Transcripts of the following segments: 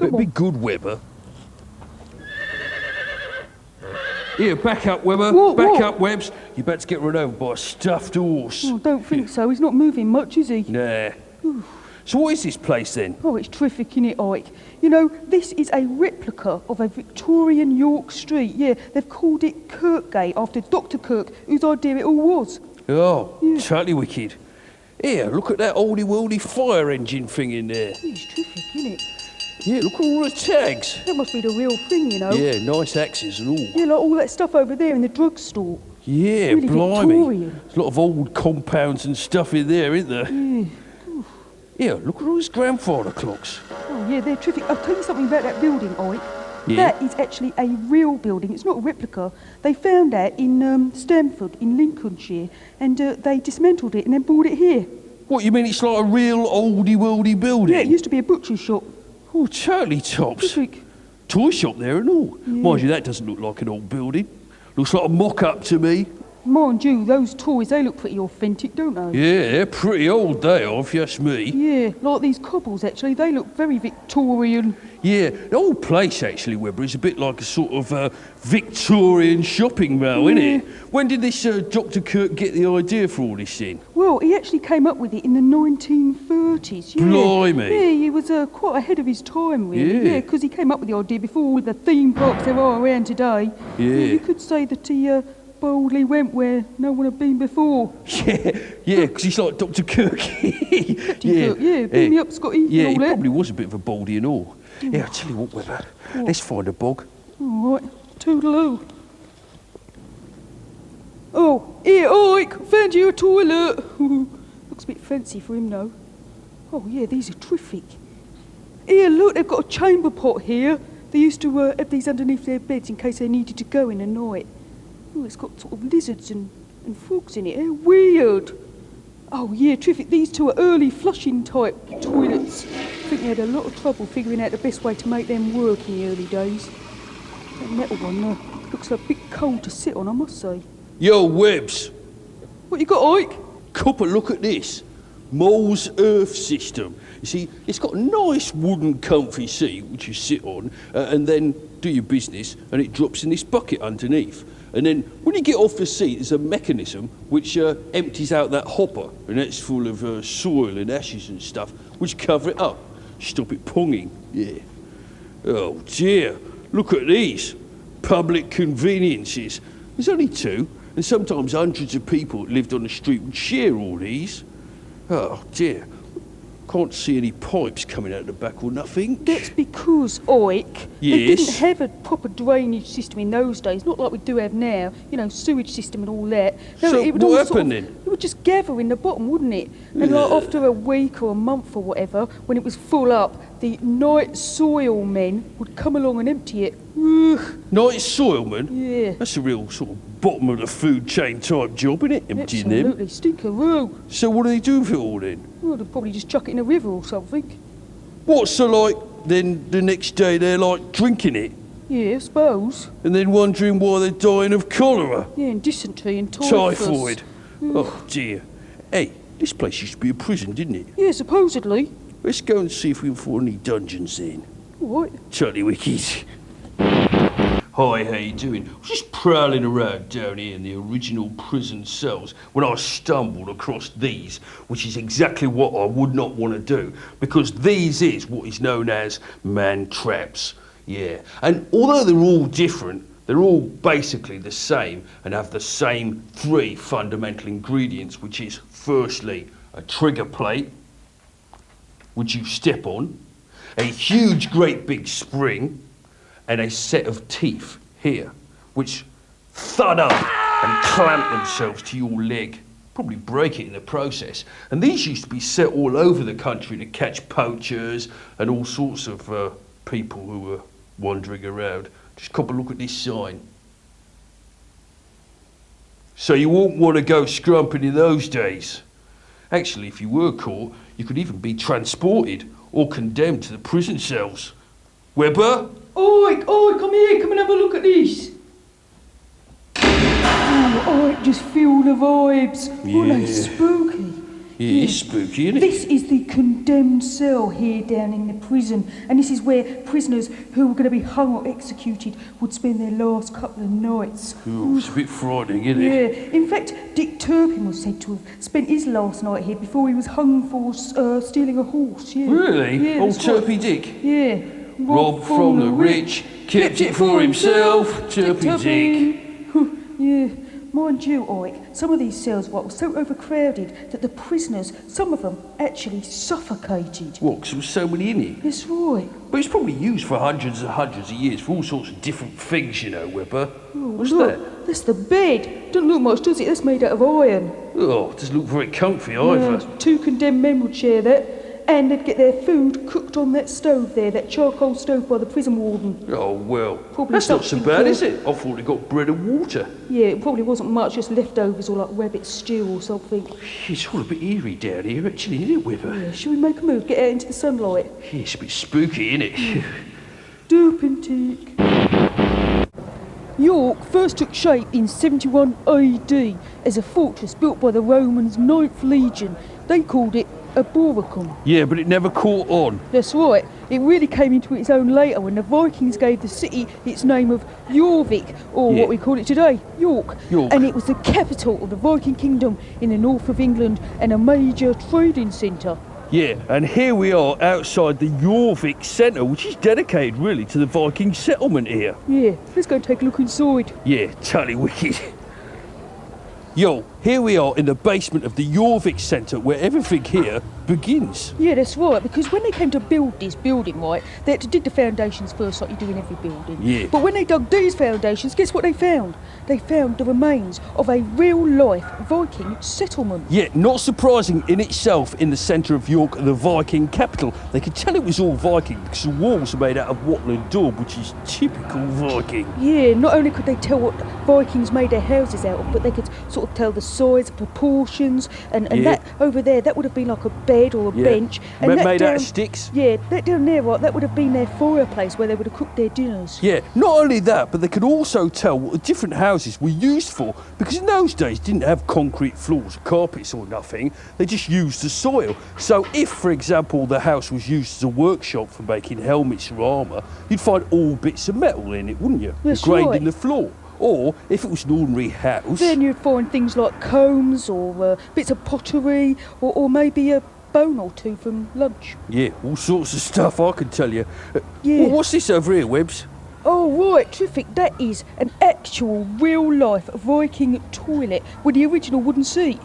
Better be good, Webber. Here, back up, Webber. Back up, Webbs. You're about to get run over by a stuffed horse. Oh, I don't think so. He's not moving much, is he? Nah. So what is this place then? Oh, it's terrific, isn't it, Ike? You know, this is a replica of a Victorian York street. Yeah, they've called it Kappgate after Dr. Kirk, whose idea it all was. Oh, totally wicked. Here, look at that oldie-worldy fire engine thing in there. It's terrific, isn't it? Yeah, look at all the tags. That must be the real thing, you know. Yeah, nice axes and all. Yeah, like all that stuff over there in the drugstore. Yeah, really blimey. Victorian. There's a lot of old compounds and stuff in there, isn't there? Yeah. Here, look at all these grandfather clocks. Oh, yeah, they're terrific. I'll tell you something about that building, Ike. Yeah. That is actually a real building. It's not a replica. They found that in Stamford, in Lincolnshire, and they dismantled it and then brought it here. What, you mean it's like a real oldie-worldy building? Yeah, it used to be a butcher's shop. Oh, totally tops. Terrific. Toy shop there and all. Yeah. Mind you, that doesn't look like an old building. Looks like a mock-up to me. Mind you, those toys, they look pretty authentic, don't they? Yeah, they're pretty old, they are, if you ask me. Yeah, like these cobbles, actually. They look very Victorian. Yeah, the whole place, actually, Webber, is a bit like a sort of Victorian shopping mall, isn't it? When did this Dr. Kirk get the idea for all this thing? Well, he actually came up with it in the 1930s. Yeah. Blimey. Yeah, he was quite ahead of his time, really. Yeah. Yeah, because he came up with the idea before all the theme parks there are around today. Yeah. You could say that he boldly went where no one had been before. Yeah, because he's like Dr. Kirk. Yeah, beam me up, Scotty. Yeah, and he all that. probably was a bit of a baldy and all. Yeah, I'll tell you what, Webber, let's find a bog. All right, toodaloo. Oh, here, Ike, found you a toilet. Looks a bit fancy for him, though. Oh, yeah, these are terrific. Here, look, they've got a chamber pot here. They used to have these underneath their beds in case they needed to go in the night. Oh, it's got sort of lizards and frogs in it. They're weird. Oh, yeah, terrific. These two are early flushing type toilets. I think they had a lot of trouble figuring out the best way to make them work in the early days. That metal one looks a bit cold to sit on, I must say. Yo, Webbs. What you got, Ike? Copper, look at this. Mole's Earth system. You see, it's got a nice wooden comfy seat which you sit on and then do your business, and it drops in this bucket underneath. And then when you get off the seat, there's a mechanism which empties out that hopper, and that's full of soil and ashes and stuff, which cover it up. Stop it ponging. Yeah. Oh dear, look at these. Public conveniences. There's only two, and sometimes hundreds of people that lived on the street would share all these. Oh dear. Can't see any pipes coming out the back or nothing. That's because, Ike, they Yes? didn't have a proper drainage system in those days, not like we do have now, you know, sewage system and all that. No, So it would what all happened then? It would just gather in the bottom, wouldn't it? And like after a week or a month or whatever, when it was full up, the night soil men would come along and empty it. Ugh. Night soilman? Yeah. That's a real sort of bottom of the food chain type job, isn't it? Emptying them. Absolutely, stinkeroo. So what do they do with it all then? Well, they'd probably just chuck it in a river or something. What, so like, then the next day they're like drinking it, Yeah, I suppose. and then wondering why they're dying of cholera? Yeah, and dysentery and typhus. Typhoid. Oh dear. Hey, this place used to be a prison, didn't it? Yeah, supposedly. Let's go and see if we can find any dungeons then. All right. Totally wicked. Hi, how you doing? I was just prowling around down here in the original prison cells when I stumbled across these, which is exactly what I would not want to do, because these is what is known as man traps. Yeah, and although they're all different, they're all basically the same and have the same three fundamental ingredients, which is firstly a trigger plate, which you step on, a huge great big spring, and a set of teeth here, which thud up and clamp themselves to your leg, probably break it in the process. And these used to be set all over the country to catch poachers and all sorts of people who were wandering around. Just cop a look at this sign. So you won't want to go scrumping in those days. Actually, if you were caught, you could even be transported or condemned to the prison cells. Webber? Ike, come here, come and have a look at this. Oh, Ike, just feel the vibes. Yeah. Oh, they spooky. Yeah, it's spooky, isn't it? This is the condemned cell here down in the prison, and this is where prisoners who were going to be hung or executed would spend their last couple of nights. Oh, it's a bit frightening, isn't Yeah, it? in fact, Dick Turpin was said to have spent his last night here before he was hung for stealing a horse. Yeah. Really? Yeah, Old that's right. Turpy Dick? Yeah. Robbed from the rich, kept it for himself, Turpy Dick. Yeah. Mind you, Ike, some of these cells were so overcrowded that the prisoners, some of them, actually suffocated. What, 'cause there was so many in it? That's right. But it's probably used for hundreds and hundreds of years for all sorts of different things, you know, Webber. Oh, What's look, that? that's the bed. Doesn't look much, does it? That's made out of iron. Oh, it doesn't look very comfy either. Yeah, 2 condemned men would share that. And they'd get their food cooked on that stove there, that charcoal stove by the prison warden. Oh, well, Probably that's not so something bad, for- is it? I thought it got bread and water. Yeah, it probably wasn't much, just leftovers or like rabbit stew or something. It's all a bit eerie down here, actually, isn't it, Webber? Yeah, shall we make a move, get out into the sunlight? Yeah, it's a bit spooky, isn't it? Derpentique. York first took shape in 71 AD as a fortress built by the Romans' 9th Legion. They called it Arboricum. Yeah, but it never caught on. That's right. It really came into its own later when the Vikings gave the city its name of Jorvik, or Yeah. what we call it today, York. York. And it was the capital of the Viking kingdom in the north of England and a major trading centre. Yeah, and here we are outside the Jorvik Centre, which is dedicated really to the Viking settlement here. Yeah, let's go and take a look inside. Yeah, totally wicked. Yo, here we are in the basement of the Jorvik Centre, where everything here begins. Yeah, that's right, because when they came to build this building, right, they had to dig the foundations first like you do in every building. Yeah. But when they dug these foundations, guess what they found? They found the remains of a real-life Viking settlement. Yeah, not surprising in itself in the centre of York, the Viking capital. They could tell it was all Viking because the walls are made out of wattle and daub, which is typical Viking. Yeah, not only could they tell what Vikings made their houses out of, but they could sort of tell the size, proportions, and Yeah. that over there, that would have been like a bed or a Yeah. bench. And that Made out down, of sticks. Yeah, that down there, right, that would have been their fireplace where they would have cooked their dinners. Yeah, not only that, but they could also tell what the different houses were used for, because in those days didn't have concrete floors, carpets or nothing, they just used the soil. So if, for example, the house was used as a workshop for making helmets or armour, you'd find all bits of metal in it, wouldn't you? That's Ingrained right. in the floor. Or, if it was an ordinary house... Then you'd find things like combs or bits of pottery or maybe a bone or two from lunch. Yeah, all sorts of stuff, I can tell you. Yeah. Well, what's this over here, Webbs? Oh, right, terrific. That is an actual real-life Viking toilet with the original wooden seat.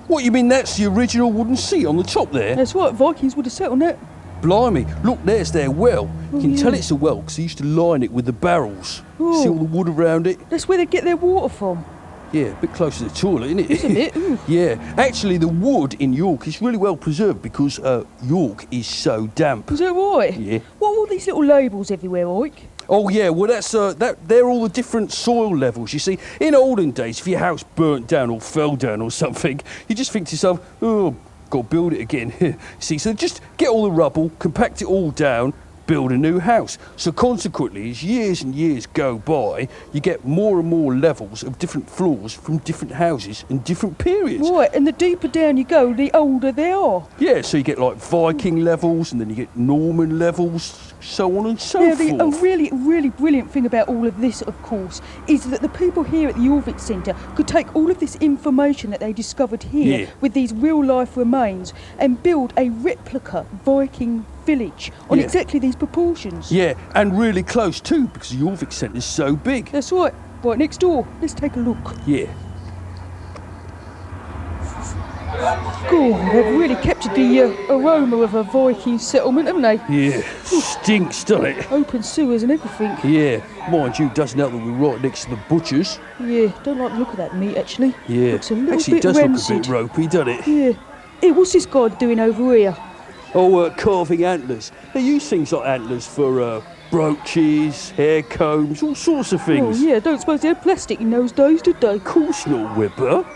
What, you mean that's the original wooden seat on the top there? That's right, Vikings would have sat on that. Blimey, look, there's their well. You can yeah. tell it's a well because they used to line it with the barrels. Oh. See all the wood around it? That's where they get their water from. Yeah, a bit close to the toilet, isn't it? Isn't it? Ooh. Yeah, actually the wood in York is really well preserved because York is so damp. Is that right? Yeah. What are all these little labels everywhere, Ike? Oh yeah, well that's they're all the different soil levels. You see, in olden days, if your house burnt down or fell down or something, you just think to yourself, oh, got to build it again. See, so just get all the rubble, compact it all down, build a new house. So consequently, as years and years go by, you get more and more levels of different floors from different houses and different periods. Right, and the deeper down you go, the older they are. Yeah, so you get like Viking levels, and then you get Norman levels, so on and so Now, forth. a really brilliant thing about all of this, of course, is that the people here at the Jorvik Centre could take all of this information that they discovered here Yeah. with these real-life remains and build a replica Viking village on Yeah. exactly these proportions. Yeah, and really close too, because the Jorvik Centre is so big. That's right. Right next door. Let's take a look. Yeah. God, they've really captured the aroma of a Viking settlement, haven't they? Yeah, stinks, doesn't it? Open sewers and everything. Yeah, mind you, doesn't help that we're right next to the butcher's. Yeah, don't like the look of that meat, actually. Yeah, Looks a little actually bit it does rancid. look a bit ropey, doesn't it? Yeah. Hey, what's this guy doing over here? Oh, carving antlers. They use things like antlers for brooches, hair combs, all sorts of Oh, things. yeah, don't suppose they had plastic in those days, did they? Of course not, Webber.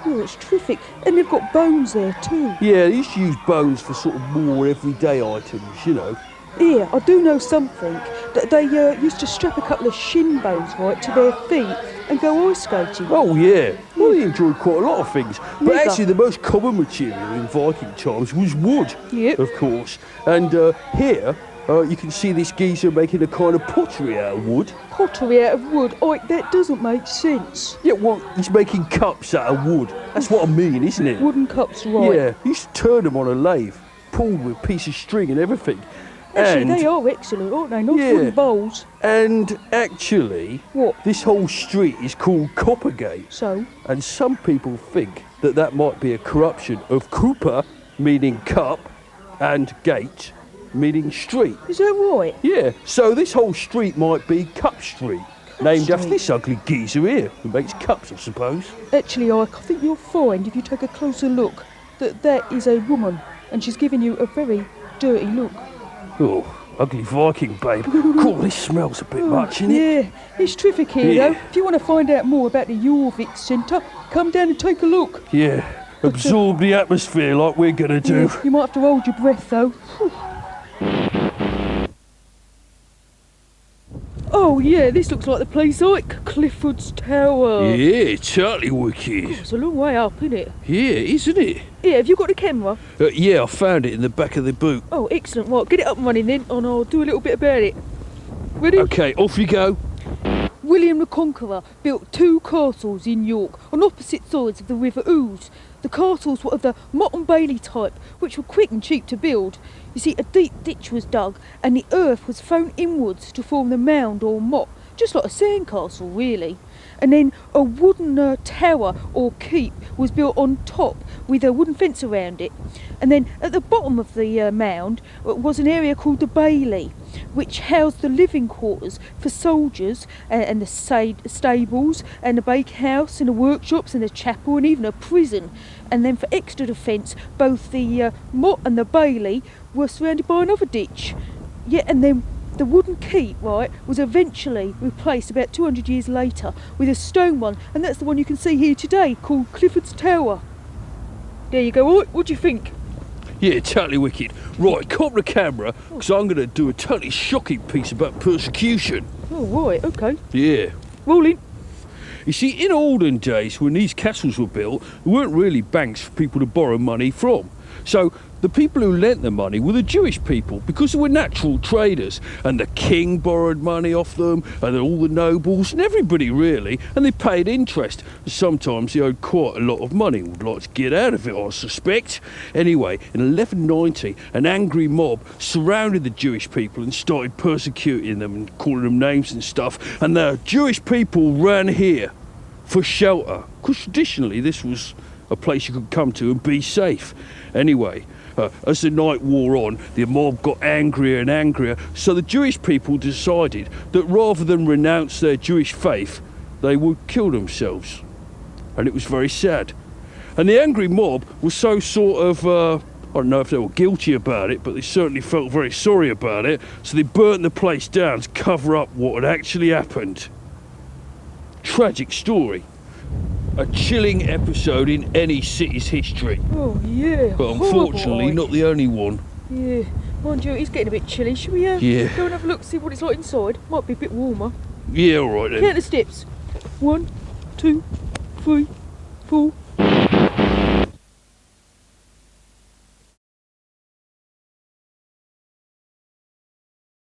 Oh, it's terrific. And they've got bones there, too. Yeah, they used to use bones for sort of more everyday items, you know. Here, I do know something. That they used to strap a couple of shin bones, right, to their feet and go ice skating? Oh, yeah. Well, they enjoyed quite a lot of things. But Neither. actually, the most common material in Viking times was wood, Yep. of course. And here, you can see this geezer making a kind of pottery out of wood. Pottery out of wood? Ike, that doesn't make sense. Yeah, well, he's making cups out of wood. That's what I mean, isn't it? Wooden cups, right. Yeah, he used to turn them on a lathe, pulled with a piece of string and everything. Actually, and, they are excellent, aren't they? Nice Yeah. wooden bowls. And actually, What? this whole street is called Kappgate. So? And some people think that that might be a corruption of Cooper, meaning cup, and gate, meaning street. Is that right? Yeah, so this whole street might be Cup Street, named after Street. this ugly geezer here, who makes cups, I suppose. Actually, Ike, I think you'll find, if you take a closer look, that that is a woman, and she's giving you a very dirty look. Oh, ugly Viking, babe. Cool, this smells a bit much, innit? Yeah, it's terrific here, Yeah. though. If you want to find out more about the Jorvik Centre, come down and take a look. Yeah, absorb the atmosphere like we're gonna do. Yeah, you might have to hold your breath, though. Oh, yeah, this looks like the place, Ike. Clifford's Tower. Yeah, totally wicked. It's a long way up, isn't it? Yeah, isn't it? Yeah, have you got the camera? Yeah, I found it in the back of the boot. Oh, excellent. Right, get it up and running then, and I'll do a little bit about it. Ready? Okay, off you go. William the Conqueror built 2 castles in York on opposite sides of the River Ouse. The castles were of the Motte and Bailey type, which were quick and cheap to build. You see, a deep ditch was dug and the earth was thrown inwards to form the mound or motte, just like a sandcastle really. And then a wooden tower or keep was built on top with a wooden fence around it. And then at the bottom of the mound was an area called the Bailey, which housed the living quarters for soldiers and the stables and the bakehouse and the workshops and the chapel and even a prison. And then for extra defence, both the motte and the Bailey were surrounded by another ditch. Yeah, and then the wooden keep, right, was eventually replaced about 200 years later with a stone one, and that's the one you can see here today, called Clifford's Tower. There you go. What do you think? Yeah, totally wicked. Right, cop the camera, because I'm going to do a totally shocking piece about persecution. Oh, right, okay. Yeah. Rolling. You see, in olden days, when these castles were built, there weren't really banks for people to borrow money from. So the people who lent the money were the Jewish people, because they were natural traders, and the king borrowed money off them, and then all the nobles, and everybody really, and they paid interest. Sometimes they owed quite a lot of money and would like to get out of it, I suspect. Anyway, in 1190, an angry mob surrounded the Jewish people and started persecuting them and calling them names and stuff, and the Jewish people ran here for shelter, because traditionally this was a place you could come to and be safe. Anyway, as the night wore on, the mob got angrier and angrier, so the Jewish people decided that rather than renounce their Jewish faith, they would kill themselves. And it was very sad. And the angry mob was so sort of, I don't know if they were guilty about it, but they certainly felt very sorry about it, so they burnt the place down to cover up what had actually happened. Tragic story. A chilling episode in any city's history. Oh, yeah. But unfortunately, horrible, not the only one. Yeah. Mind you, it's getting a bit chilly. Shall we Yeah. go and have a look, see what it's like inside? Might be a bit warmer. Yeah, all right then. Count the steps. 1, 2, 3, 4,